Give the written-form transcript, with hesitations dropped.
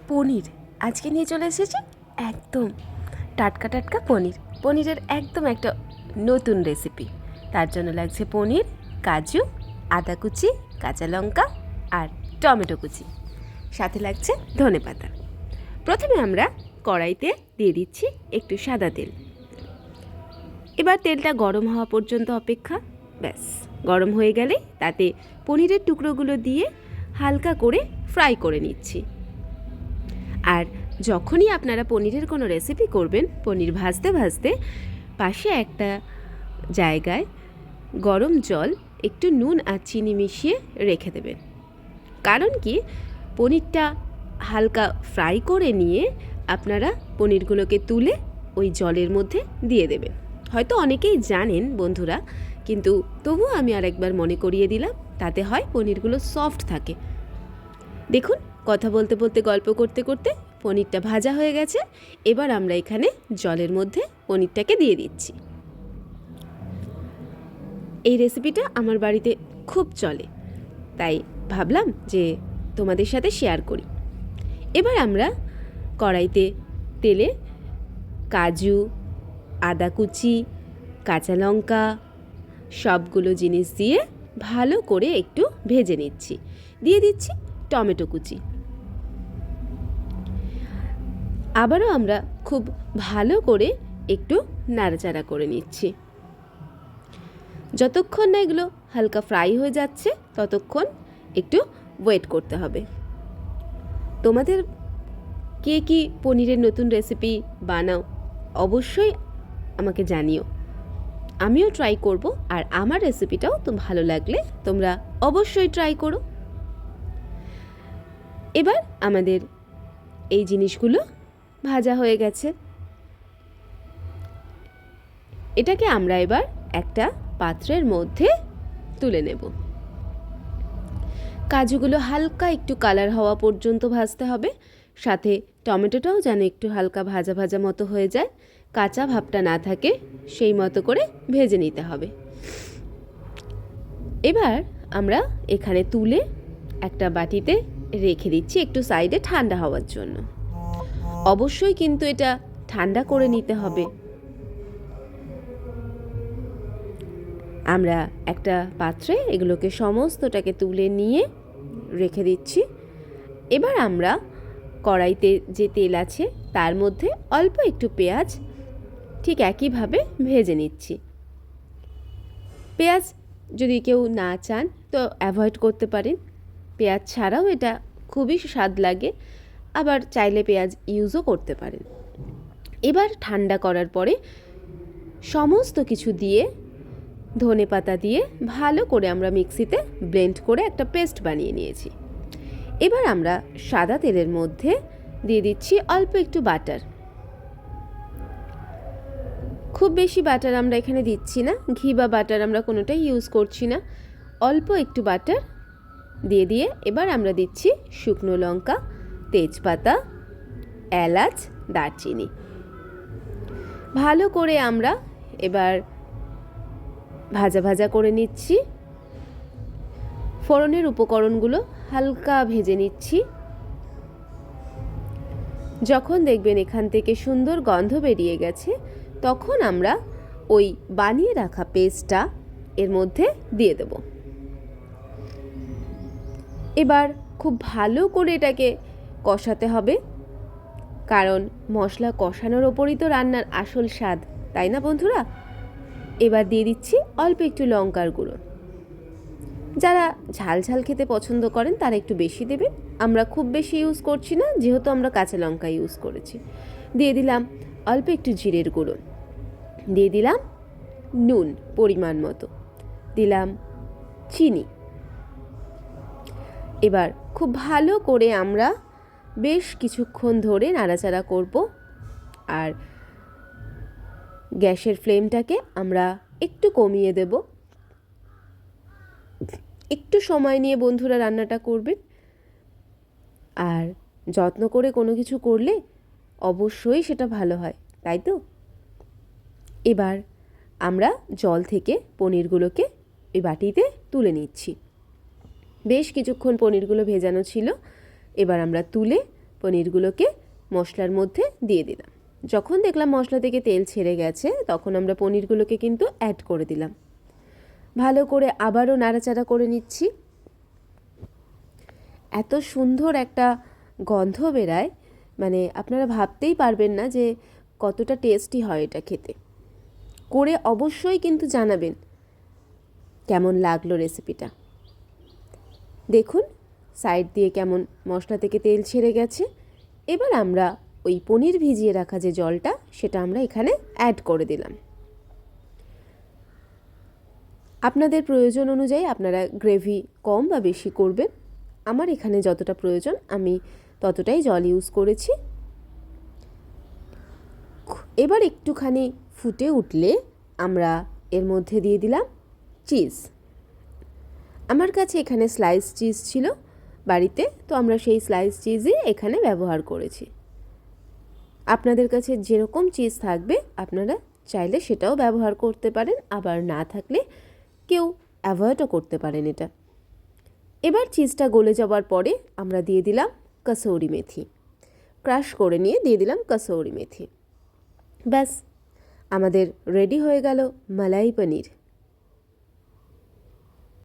পনির আজকে নিয়ে চলে এসেছি একদম টাটকা টাটকা পনিরের একদম একটা নতুন রেসিপি। তার জন্য লাগছে পনির, কাজু, আদা কুচি, কাঁচা লঙ্কা আর টমেটো কুচি, সাথে লাগছে ধনেপাতা। প্রথমে আমরা কড়াইতে দিয়ে দিচ্ছি একটু সাদা তেল। এবার তেলটা গরম হওয়া পর্যন্ত অপেক্ষা। ব্যাস, গরম হয়ে গেলে তাতে পনিরের টুকরোগুলো দিয়ে হালকা করে ফ্রাই করে নিচ্ছি। আর যখনই আপনারা পনিরের কোনো রেসিপি করবেন, পনির ভাজতে ভাজতে পাশে একটা জায়গায় গরম জল, একটু নুন আর চিনি মিশিয়ে রেখে দেবেন। কারণ কি, পনিরটা হালকা ফ্রাই করে নিয়ে আপনারা পনিরগুলোকে তুলে ওই জলের মধ্যে দিয়ে দেবেন। হয়তো অনেকেই জানেন বন্ধুরা, কিন্তু তবুও আমি আরেকবার মনে করিয়ে দিলাম, তাতে হয় পনিরগুলো সফট থাকে। দেখুন, কথা বলতে বলতে গল্প করতে করতে পনিরটা ভাজা হয়ে গেছে। এবার আমরা এখানে জলের মধ্যে পনিরটাকে দিয়ে দিচ্ছি। এই রেসিপিটা আমার বাড়িতে খুব চলে, তাই ভাবলাম যে তোমাদের সাথে শেয়ার করি। এবার আমরা কড়াইতে তেলে কাজু, আদা কুচি, কাঁচা লঙ্কা সবগুলো জিনিস দিয়ে ভালো করে একটু ভেজে নিচ্ছি। দিয়ে দিচ্ছি টমেটো কুচি। আবারও আমরা খুব ভালো করে একটু নাড়াচাড়া করে নিচ্ছি। যতক্ষণ না এগুলো হালকা ফ্রাই হয়ে যাচ্ছে ততক্ষণ একটু ওয়েট করতে হবে। তোমাদের কে কি পনিরের নতুন রেসিপি বানাও অবশ্যই আমাকে জানিও, আমিও ট্রাই করব। আর আমার রেসিপিটাও তো ভালো লাগলে তোমরা অবশ্যই ট্রাই করো। এবার আমাদের এই জিনিসগুলো ভাজা হয়ে গেছে। এটাকে আমরা এবার একটা পাত্রের মধ্যে তুলে নেব। কাজুগুলো হালকা একটু কালার হওয়া পর্যন্ত ভাজতে হবে, সাথে টমেটোটাও যেন একটু হালকা ভাজা ভাজা মতো হয়ে যায়, কাঁচা ভাবটা না থাকে, সেই মতো করে ভেজে নিতে হবে। এবার আমরা এখানে তুলে একটা বাটিতে রেখে দিচ্ছি একটু সাইডে ঠান্ডা হওয়ার জন্য। অবশ্যই কিন্তু এটা ঠান্ডা করে নিতে হবে। আমরা একটা পাত্রে এগুলোকে সমস্তটাকে তুলে নিয়ে রেখে দিচ্ছি। এবার আমরা কড়াইতে যে তেল আছে তার মধ্যে অল্প একটু পেঁয়াজ ঠিক একইভাবে ভেজে নিচ্ছি। পেঁয়াজ যদি কেউ না চান তো অ্যাভয়েড করতে পারেন, পেঁয়াজ ছাড়াও এটা খুবই স্বাদ লাগে, আবার চাইলে পেঁয়াজ ইউজও করতে পারেন। এবার ঠান্ডা করার পরে সমস্ত কিছু দিয়ে ধনেপাতা দিয়ে ভালো করে আমরা মিক্সিতে ব্লেন্ড করে একটা পেস্ট বানিয়ে নিয়েছি। এবার আমরা সাদা তেলের মধ্যে দিয়ে দিচ্ছি অল্প একটু বাটার। খুব বেশি বাটার আমরা এখানে দিচ্ছি না, ঘি বা বাটার আমরা কোনোটাই ইউজ করছি না। অল্প একটু বাটার দিয়ে এবার আমরা দিচ্ছি শুকনো লঙ্কা, তেজপাতা, এলাচ, দারচিনি। ভালো করে আমরা এবার ভাজা ভাজা করে নিচ্ছি। ফোড়নের উপকরণগুলো হালকা ভেজে নিচ্ছি। যখন দেখবেন এখান থেকে সুন্দর গন্ধ বেরিয়ে গেছে, তখন আমরা ওই বানিয়ে রাখা পেস্টটা এর মধ্যে দিয়ে দেব। এবার খুব ভালো করে এটাকে কষাতে হবে, কারণ মশলা কষানোর ওপরই তো রান্নার আসল স্বাদ, তাই না বন্ধুরা? এবার দিয়ে দিচ্ছি অল্প একটু লঙ্কার গুঁড়ো। যারা ঝাল ঝাল খেতে পছন্দ করেন তারা একটু বেশি দেবেন, আমরা খুব বেশি ইউজ করছি না, যেহেতু আমরা কাঁচা লঙ্কা ইউজ করেছি। দিয়ে দিলাম অল্প একটু জিরের গুঁড়ো, দিয়ে দিলাম নুন পরিমাণ মতো, দিলাম চিনি। এবার খুব ভালো করে আমরা বেশ কিছুক্ষণ ধরে নাড়াচাড়া করব। আর গ্যাসের ফ্লেমটাকে আমরা একটু কমিয়ে দেব। একটু সময় নিয়ে বন্ধুরা রান্নাটা করবেন, আর যত্ন করে কোনো কিছু করলে অবশ্যই সেটা ভালো হয়, তাই তো? এবার আমরা জল থেকে পনিরগুলোকে এই বাটিতে তুলে নিচ্ছি। বেশ কিছুক্ষণ পনিরগুলো ভেজানো ছিল, এবার আমরা তুলে পনিরগুলোকে মশলার মধ্যে দিয়ে দিলাম। যখন দেখলাম মশলা থেকে তেল ছেড়ে গেছে তখন আমরা পনিরগুলোকে কিন্তু অ্যাড করে দিলাম। ভালো করে আবারও নাড়াচাড়া করে নিচ্ছি। এত সুন্দর একটা গন্ধ বেরায়, মানে আপনারা ভাবতেই পারবেন না যে কতটা টেস্টি হয় এটা খেতে। করে অবশ্যই কিন্তু জানাবেন কেমন লাগলো রেসিপিটা। দেখুন সাইড দিয়ে কেমন মশলা থেকে তেল ছেড়ে গেছে। এবার আমরা ওই পনির ভিজিয়ে রাখা যে জলটা সেটা আমরা এখানে অ্যাড করে দিলাম। আপনাদের প্রয়োজন অনুযায়ী আপনারা গ্রেভি কম বা বেশি করবেন। আমার এখানে যতটা প্রয়োজন আমি ততটাই জল ইউজ করেছি। এবার একটুখানি ফুটে উঠলে আমরা এর মধ্যে দিয়ে দিলাম চিজ। আমার কাছে এখানে স্লাইস চিজ ছিল বাড়িতে, তো আমরা সেই স্লাইস চিজই এখানে ব্যবহার করেছি। আপনাদের কাছে যেরকম চিজ থাকবে আপনারা চাইলে সেটাও ব্যবহার করতে পারেন, আবার না থাকলে কেউ অ্যাভয়েডও করতে পারেন এটা। এবার চিজটা গলে যাওয়ার পরে আমরা দিয়ে দিলাম কসৌরি মেথি, ক্রাশ করে নিয়ে দিয়ে দিলাম কসৌরি মেথি। ব্যাস আমাদের রেডি হয়ে গেল মালাই পনির।